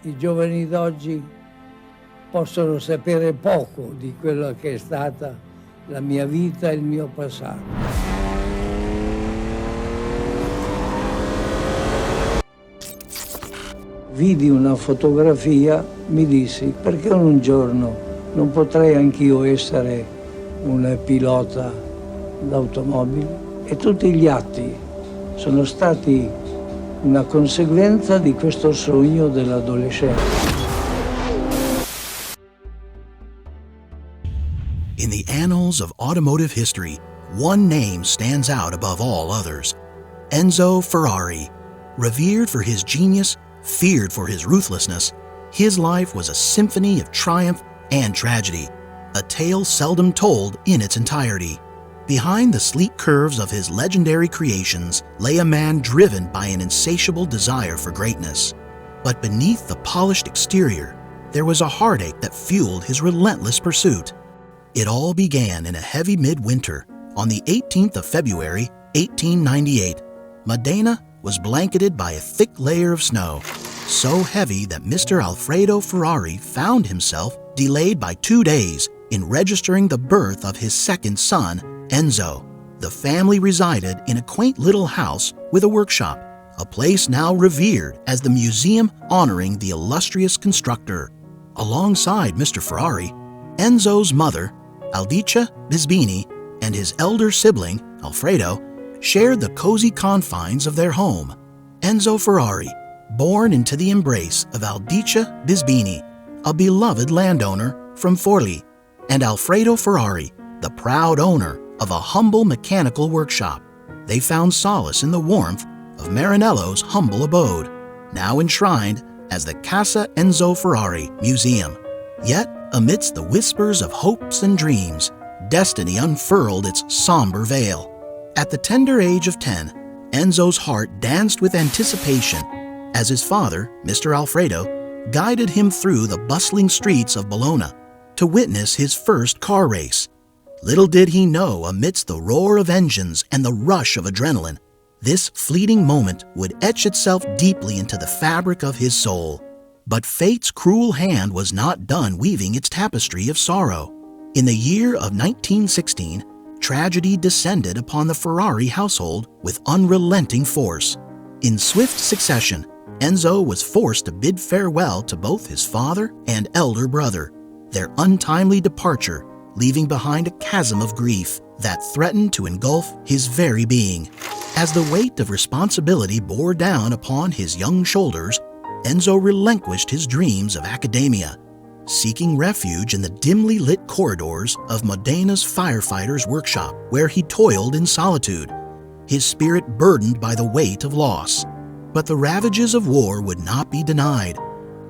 I giovani d'oggi possono sapere poco di quello che è stata la mia vita e il mio passato. Vidi una fotografia, mi dissi, perché un giorno non potrei anch'io essere un pilota d'automobile? E tutti gli atti sono stati una conseguenza di questo sogno dell'adolescenza. In the annals of automotive history, one name stands out above all others: Enzo Ferrari. Revered for his genius, feared for his ruthlessness, his life was a symphony of triumph and tragedy, a tale seldom told in its entirety. Behind the sleek curves of his legendary creations lay a man driven by an insatiable desire for greatness. But beneath the polished exterior, there was a heartache that fueled his relentless pursuit. It all began in a heavy midwinter on the 18th of February, 1898. Modena was blanketed by a thick layer of snow, so heavy that Mr. Alfredo Ferrari found himself delayed by 2 days in registering the birth of his second son, Enzo. The family resided in a quaint little house with a workshop, a place now revered as the museum honoring the illustrious constructor. Alongside Mr. Ferrari, Enzo's mother, Aldice Bisbini, and his elder sibling, Alfredo, shared the cozy confines of their home. Enzo Ferrari, born into the embrace of Aldice Bisbini, a beloved landowner from Forlì, and Alfredo Ferrari, the proud owner of a humble mechanical workshop. They found solace in the warmth of Marinello's humble abode, now enshrined as the Casa Enzo Ferrari Museum. Yet, amidst the whispers of hopes and dreams, destiny unfurled its somber veil. At the tender age of 10, Enzo's heart danced with anticipation as his father, Mr. Alfredo, guided him through the bustling streets of Bologna to witness his first car race. Little did he know, amidst the roar of engines and the rush of adrenaline, this fleeting moment would etch itself deeply into the fabric of his soul. But fate's cruel hand was not done weaving its tapestry of sorrow. In the year of 1916, tragedy descended upon the Ferrari household with unrelenting force. In swift succession, Enzo was forced to bid farewell to both his father and elder brother, their untimely departure leaving behind a chasm of grief that threatened to engulf his very being. As the weight of responsibility bore down upon his young shoulders, Enzo relinquished his dreams of academia, seeking refuge in the dimly lit corridors of Modena's firefighters' workshop, where he toiled in solitude, his spirit burdened by the weight of loss. But the ravages of war would not be denied,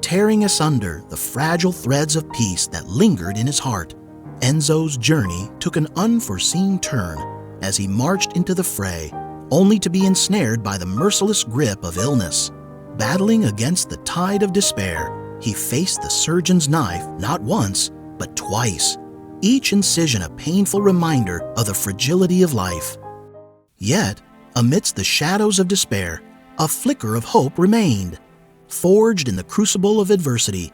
tearing asunder the fragile threads of peace that lingered in his heart. Enzo's journey took an unforeseen turn as he marched into the fray, only to be ensnared by the merciless grip of illness. Battling against the tide of despair, he faced the surgeon's knife not once, but twice, each incision a painful reminder of the fragility of life. Yet, amidst the shadows of despair, a flicker of hope remained. Forged in the crucible of adversity,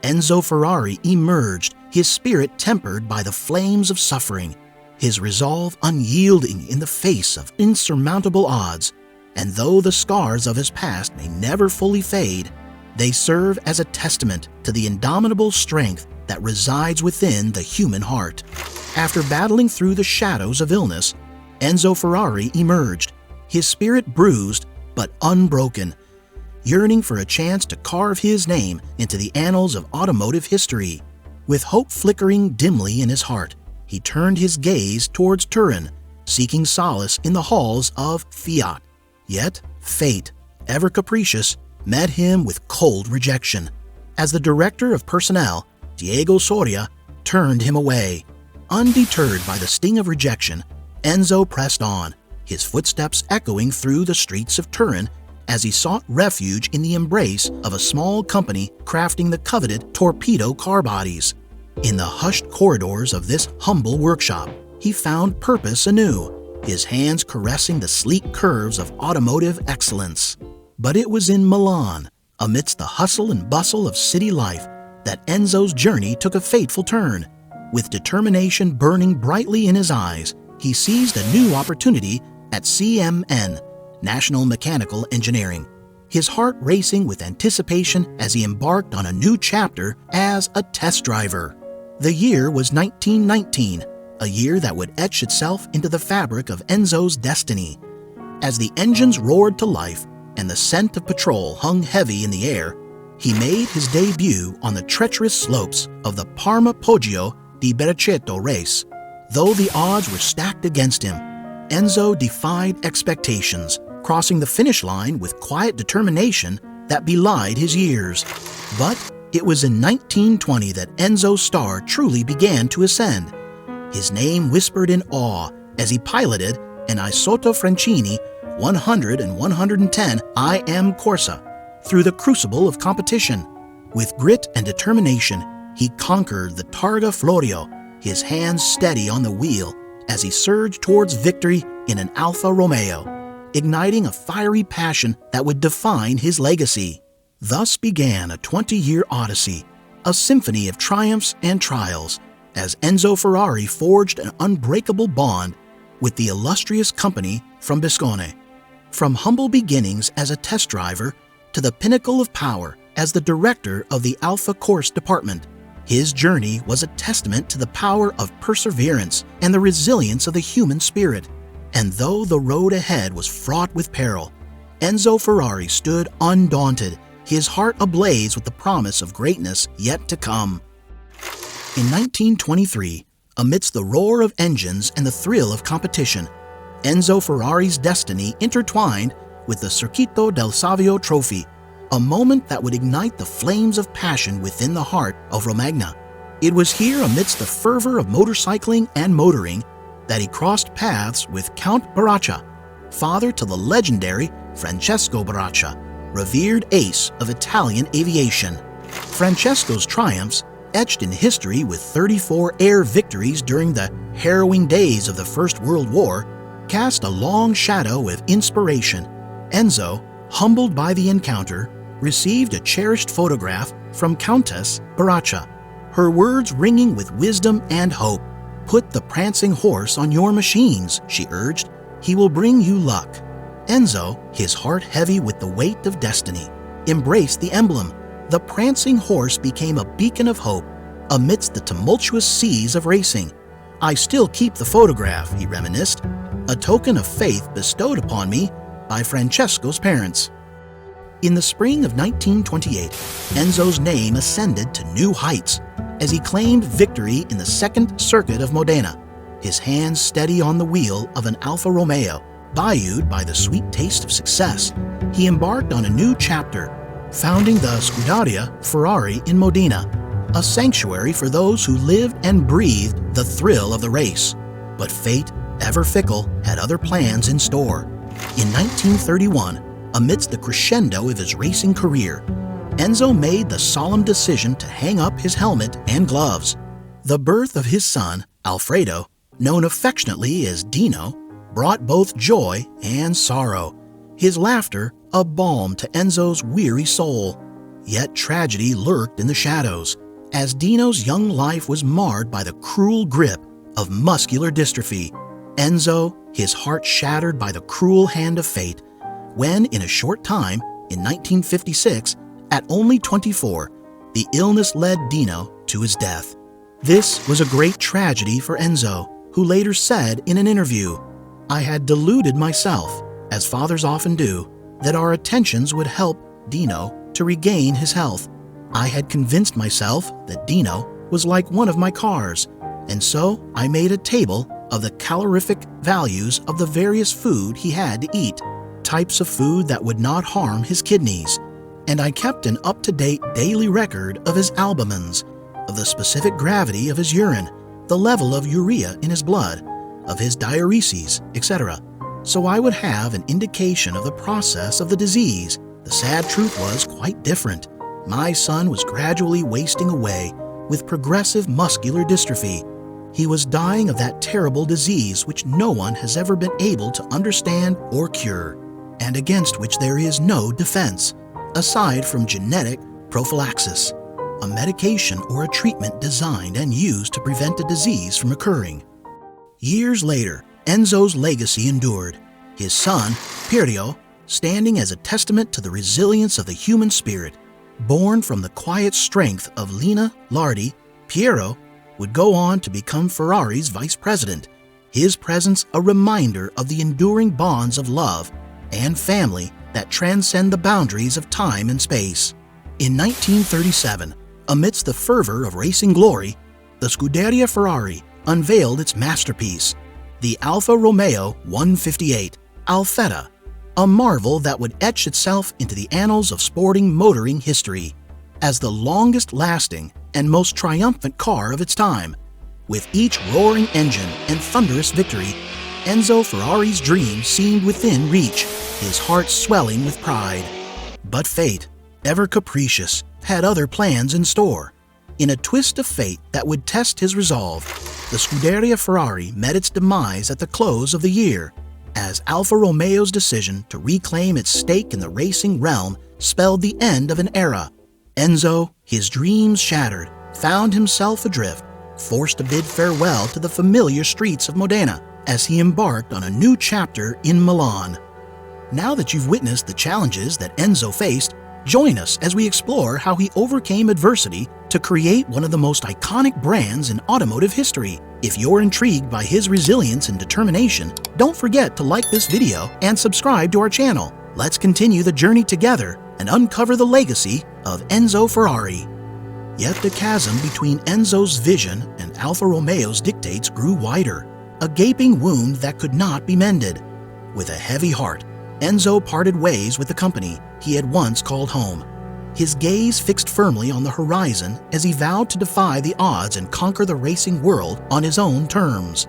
Enzo Ferrari emerged, his spirit tempered by the flames of suffering, his resolve unyielding in the face of insurmountable odds. And though the scars of his past may never fully fade, they serve as a testament to the indomitable strength that resides within the human heart. After battling through the shadows of illness, Enzo Ferrari emerged, his spirit bruised but unbroken, yearning for a chance to carve his name into the annals of automotive history. With hope flickering dimly in his heart, he turned his gaze towards Turin, seeking solace in the halls of Fiat. Yet, fate, ever capricious, met him with cold rejection, as the director of personnel, Diego Soria, turned him away. Undeterred by the sting of rejection, Enzo pressed on, his footsteps echoing through the streets of Turin as he sought refuge in the embrace of a small company crafting the coveted torpedo car bodies. In the hushed corridors of this humble workshop, he found purpose anew, his hands caressing the sleek curves of automotive excellence. But it was in Milan, Amidst the hustle and bustle of city life, that Enzo's journey took a fateful turn. With determination burning brightly in his eyes, he seized a new opportunity at CMN, National Mechanical Engineering, his heart racing with anticipation as he embarked on a new chapter as a test driver. The year was 1919, a year that would etch itself into the fabric of Enzo's destiny. As the engines roared to life and the scent of petrol hung heavy in the air, he made his debut on the treacherous slopes of the Parma Poggio di Berceto race. Though the odds were stacked against him, Enzo defied expectations, crossing the finish line with quiet determination that belied his years. But it was in 1920 that Enzo's star truly began to ascend. His name whispered in awe as he piloted an Isotta Francini 100 and 110 IM Corsa through the crucible of competition. With grit and determination, he conquered the Targa Florio, his hands steady on the wheel as he surged towards victory in an Alfa Romeo, igniting a fiery passion that would define his legacy. Thus began a 20-year odyssey, a symphony of triumphs and trials, as Enzo Ferrari forged an unbreakable bond with the illustrious company from Biscone. From humble beginnings as a test driver to the pinnacle of power as the director of the Alfa Course department, his journey was a testament to the power of perseverance and the resilience of the human spirit. And though the road ahead was fraught with peril, Enzo Ferrari stood undaunted, his heart ablaze with the promise of greatness yet to come. In 1923, amidst the roar of engines and the thrill of competition, Enzo Ferrari's destiny intertwined with the Circuito del Savio Trophy, a moment that would ignite the flames of passion within the heart of Romagna. It was here, amidst the fervor of motorcycling and motoring, that he crossed paths with Count Baraccia, father to the legendary Francesco Baraccia, revered ace of Italian aviation. Francesco's triumphs, etched in history with 34 air victories during the harrowing days of the First World War, cast a long shadow of inspiration. Enzo, humbled by the encounter, received a cherished photograph from Countess Baraccia, her words ringing with wisdom and hope. "Put the prancing horse on your machines," she urged. "He will bring you luck." Enzo, his heart heavy with the weight of destiny, embraced the emblem. The prancing horse became a beacon of hope amidst the tumultuous seas of racing. "I still keep the photograph," he reminisced, "a token of faith bestowed upon me by Francesco's parents." In the spring of 1928, Enzo's name ascended to new heights as he claimed victory in the second circuit of Modena, his hands steady on the wheel of an Alfa Romeo. Buoyed by the sweet taste of success, he embarked on a new chapter, founding the Scuderia Ferrari in Modena, a sanctuary for those who lived and breathed the thrill of the race. But fate, ever fickle, had other plans in store. In 1931, amidst the crescendo of his racing career, Enzo made the solemn decision to hang up his helmet and gloves. The birth of his son, Alfredo, known affectionately as Dino, brought both joy and sorrow. His laughter a balm to Enzo's weary soul. Yet tragedy lurked in the shadows, as Dino's young life was marred by the cruel grip of muscular dystrophy. Enzo, his heart shattered by the cruel hand of fate, when in a short time, in 1956, at only 24, the illness led Dino to his death. This was a great tragedy for Enzo, who later said in an interview, "I had deluded myself, as fathers often do, that our attentions would help Dino to regain his health. I had convinced myself that Dino was like one of my cars, and so I made a table of the calorific values of the various food he had to eat, types of food that would not harm his kidneys, and I kept an up-to-date daily record of his albumins, of the specific gravity of his urine, the level of urea in his blood, of his diureses, etc. So I would have an indication of the process of the disease. The sad truth was quite different. My son was gradually wasting away with progressive muscular dystrophy. He was dying of that terrible disease which no one has ever been able to understand or cure, and against which there is no defense. aside from genetic prophylaxis, a medication or a treatment designed and used to prevent a disease from occurring. Years later, Enzo's legacy endured, his son, Piero, standing as a testament to the resilience of the human spirit. Born from the quiet strength of Lina Lardi, Piero would go on to become Ferrari's vice president, his presence a reminder of the enduring bonds of love and family that transcend the boundaries of time and space. In 1937, amidst the fervor of racing glory, the Scuderia Ferrari unveiled its masterpiece, the Alfa Romeo 158 Alfetta, a marvel that would etch itself into the annals of sporting motoring history as the longest-lasting and most triumphant car of its time. With each roaring engine and thunderous victory, Enzo Ferrari's dream seemed within reach, his heart swelling with pride. But fate, ever capricious, had other plans in store. In a twist of fate that would test his resolve, the Scuderia Ferrari met its demise at the close of the year, as Alfa Romeo's decision to reclaim its stake in the racing realm spelled the end of an era. Enzo, his dreams shattered, found himself adrift, forced to bid farewell to the familiar streets of Modena as he embarked on a new chapter in Milan. Now that you've witnessed the challenges that Enzo faced, join us as we explore how he overcame adversity to create one of the most iconic brands in automotive history. If you're intrigued by his resilience and determination, don't forget to like this video and subscribe to our channel. Let's continue the journey together and uncover the legacy of Enzo Ferrari. Yet the chasm between Enzo's vision and Alfa Romeo's dictates grew wider, a gaping wound that could not be mended. With a heavy heart, Enzo parted ways with the company he had once called home, his gaze fixed firmly on the horizon as he vowed to defy the odds and conquer the racing world on his own terms.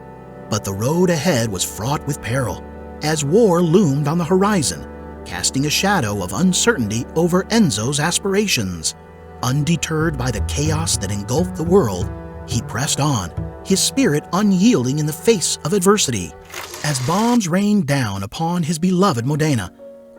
But the road ahead was fraught with peril, as war loomed on the horizon, casting a shadow of uncertainty over Enzo's aspirations. Undeterred by the chaos that engulfed the world, he pressed on, his spirit unyielding in the face of adversity. As bombs rained down upon his beloved Modena,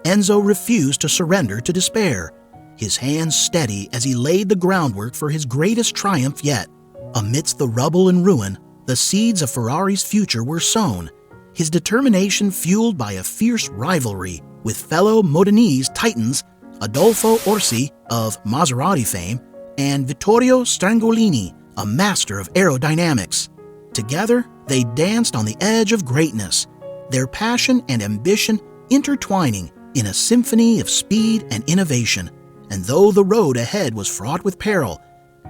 Enzo refused to surrender to despair, his hands steady as he laid the groundwork for his greatest triumph yet. Amidst the rubble and ruin, the seeds of Ferrari's future were sown, his determination fueled by a fierce rivalry with fellow Modenese titans Adolfo Orsi of Maserati fame and Vittorio Strangolini, a master of aerodynamics. Together, they danced on the edge of greatness, their passion and ambition intertwining in a symphony of speed and innovation. And though the road ahead was fraught with peril,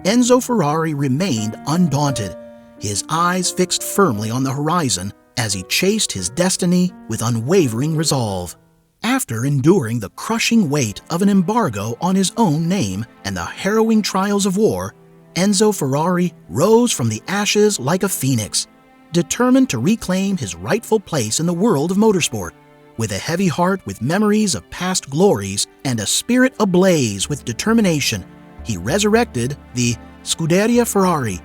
Enzo Ferrari remained undaunted, his eyes fixed firmly on the horizon as he chased his destiny with unwavering resolve. After enduring the crushing weight of an embargo on his own name and the harrowing trials of war, Enzo Ferrari rose from the ashes like a phoenix, determined to reclaim his rightful place in the world of motorsport. With a heavy heart with memories of past glories and a spirit ablaze with determination, he resurrected the Scuderia Ferrari,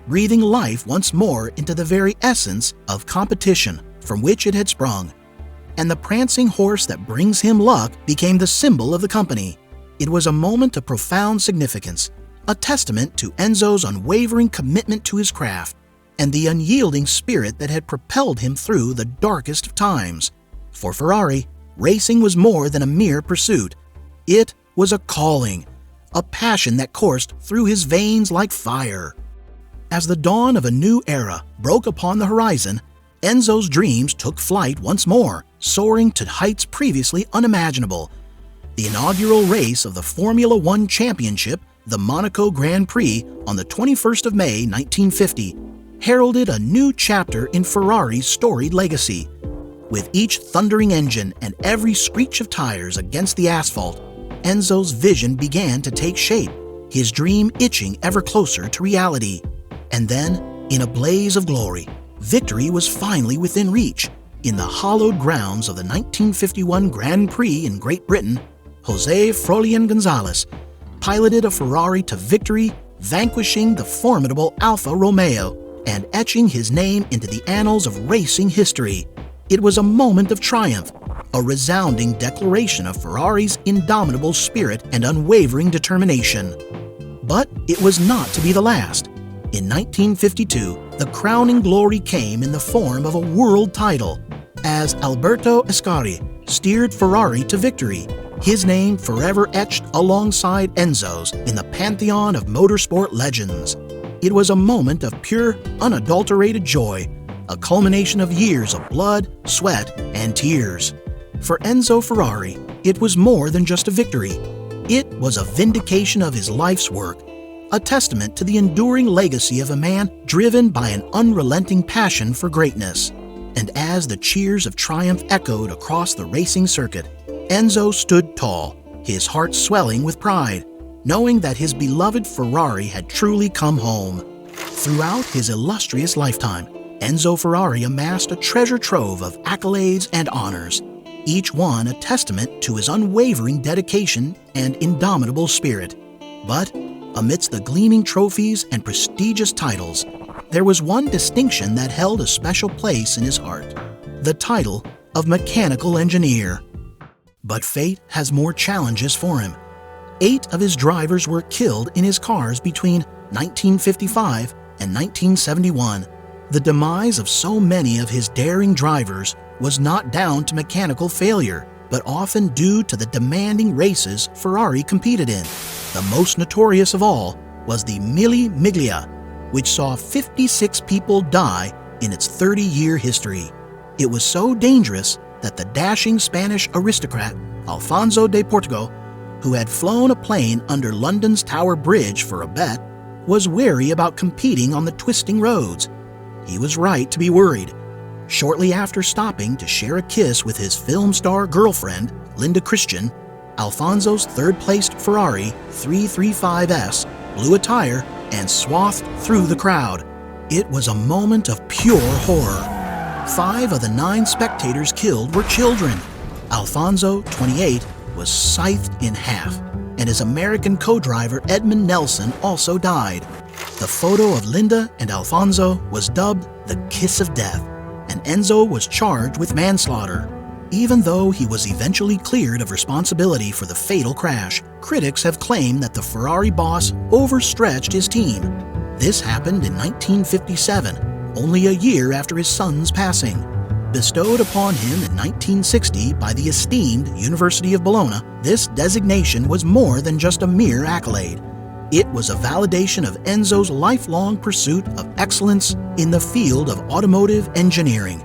breathing life once more into the very essence of competition from which it had sprung. And the prancing horse that brings him luck became the symbol of the company. It was a moment of profound significance, a testament to Enzo's unwavering commitment to his craft and the unyielding spirit that had propelled him through the darkest of times. For Ferrari, racing was more than a mere pursuit. It was a calling, a passion that coursed through his veins like fire. As the dawn of a new era broke upon the horizon, Enzo's dreams took flight once more, soaring to heights previously unimaginable. The inaugural race of the Formula One Championship, the Monaco Grand Prix on the 21st of May 1950, heralded a new chapter in Ferrari's storied legacy. With each thundering engine and every screech of tires against the asphalt, Enzo's vision began to take shape, his dream itching ever closer to reality. And then, in a blaze of glory, victory was finally within reach. In the hallowed grounds of the 1951 Grand Prix in Great Britain, José Frolian González piloted a Ferrari to victory, vanquishing the formidable Alfa Romeo and etching his name into the annals of racing history. It was a moment of triumph, a resounding declaration of Ferrari's indomitable spirit and unwavering determination. But it was not to be the last. In 1952, the crowning glory came in the form of a world title, as Alberto Ascari steered Ferrari to victory, his name forever etched alongside Enzo's in the pantheon of motorsport legends. It was a moment of pure, unadulterated joy, a culmination of years of blood, sweat, and tears. For Enzo Ferrari, it was more than just a victory. It was a vindication of his life's work, a testament to the enduring legacy of a man driven by an unrelenting passion for greatness. And as the cheers of triumph echoed across the racing circuit, Enzo stood tall, his heart swelling with pride, knowing that his beloved Ferrari had truly come home. Throughout his illustrious lifetime, Enzo Ferrari amassed a treasure trove of accolades and honors, each one a testament to his unwavering dedication and indomitable spirit. But amidst the gleaming trophies and prestigious titles, there was one distinction that held a special place in his heart: the title of mechanical engineer. But fate has more challenges for him. 8 of his drivers were killed in his cars between 1955 and 1971. The demise of so many of his daring drivers was not down to mechanical failure, but often due to the demanding races Ferrari competed in. The most notorious of all was the Mille Miglia, which saw 56 people die in its 30-year history. It was so dangerous that the dashing Spanish aristocrat Alfonso de Portugal, who had flown a plane under London's Tower Bridge for a bet, was wary about competing on the twisting roads. He was right to be worried. Shortly after stopping to share a kiss with his film star girlfriend, Linda Christian, Alfonso's third-placed Ferrari 335S blew a tire and swathed through the crowd. It was a moment of pure horror. 5 of the 9 spectators killed were children. Alfonso, 28, was scythed in half, and his American co-driver Edmund Nelson also died. The photo of Linda and Alfonso was dubbed the Kiss of Death, and Enzo was charged with manslaughter. Even though he was eventually cleared of responsibility for the fatal crash, critics have claimed that the Ferrari boss overstretched his team. This happened in 1957, only a year after his son's passing. Bestowed upon him in 1960 by the esteemed University of Bologna, this designation was more than just a mere accolade. It was a validation of Enzo's lifelong pursuit of excellence in the field of automotive engineering.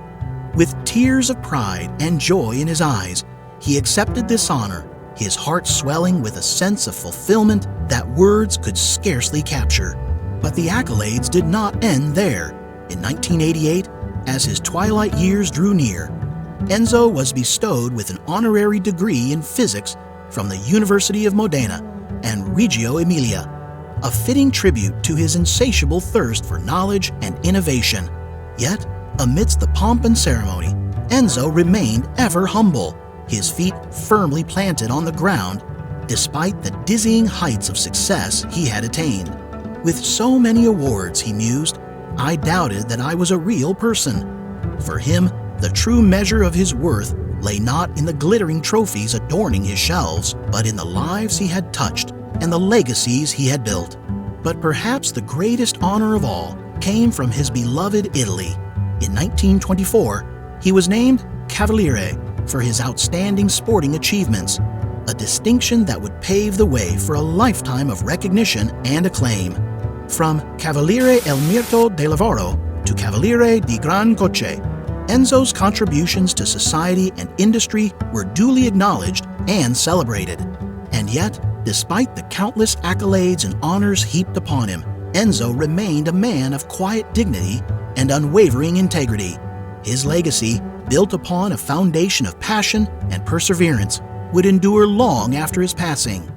With tears of pride and joy in his eyes, he accepted this honor, his heart swelling with a sense of fulfillment that words could scarcely capture. But the accolades did not end there. In 1988, as his twilight years drew near, Enzo was bestowed with an honorary degree in physics from the University of Modena and Reggio Emilia, a fitting tribute to his insatiable thirst for knowledge and innovation. Yet, amidst the pomp and ceremony, Enzo remained ever humble, his feet firmly planted on the ground, despite the dizzying heights of success he had attained. With so many awards, he mused, I doubted that I was a real person. For him, the true measure of his worth lay not in the glittering trophies adorning his shelves, but in the lives he had touched and the legacies he had built. But perhaps the greatest honor of all came from his beloved Italy. In 1924, he was named Cavaliere for his outstanding sporting achievements, a distinction that would pave the way for a lifetime of recognition and acclaim. From Cavaliere El Merito del Lavoro to Cavaliere di Gran Croce, Enzo's contributions to society and industry were duly acknowledged and celebrated. And yet, despite the countless accolades and honors heaped upon him, Enzo remained a man of quiet dignity and unwavering integrity. His legacy, built upon a foundation of passion and perseverance, would endure long after his passing.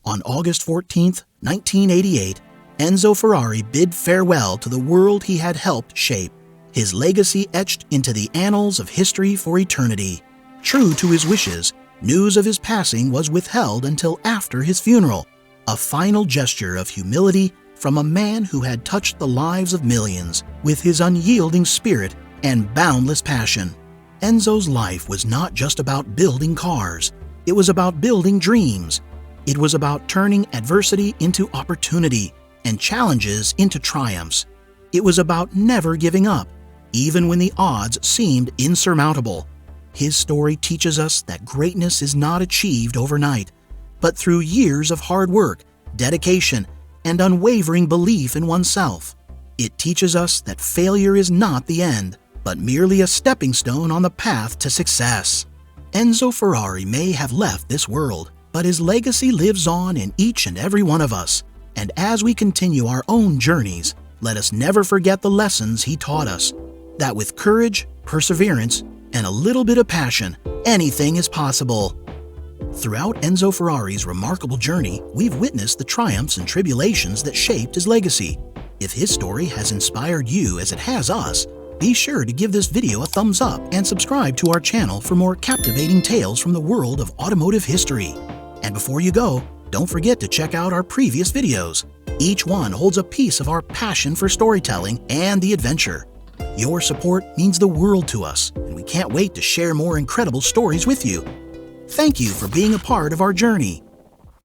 On August 14, 1988, Enzo Ferrari bid farewell to the world he had helped shape, his legacy etched into the annals of history for eternity. True to his wishes, news of his passing was withheld until after his funeral, a final gesture of humility from a man who had touched the lives of millions with his unyielding spirit and boundless passion. Enzo's life was not just about building cars. It was about building dreams. It was about turning adversity into opportunity and challenges into triumphs. It was about never giving up, even when the odds seemed insurmountable. His story teaches us that greatness is not achieved overnight, but through years of hard work, dedication, and unwavering belief in oneself. It teaches us that failure is not the end, but merely a stepping stone on the path to success. Enzo Ferrari may have left this world, but his legacy lives on in each and every one of us. And as we continue our own journeys, let us never forget the lessons he taught us, that with courage, perseverance, and a little bit of passion, anything is possible. Throughout Enzo Ferrari's remarkable journey, we've witnessed the triumphs and tribulations that shaped his legacy. If his story has inspired you as it has us, be sure to give this video a thumbs up and subscribe to our channel for more captivating tales from the world of automotive history. And before you go, don't forget to check out our previous videos. Each one holds a piece of our passion for storytelling and the adventure. Your support means the world to us, and we can't wait to share more incredible stories with you. Thank you for being a part of our journey.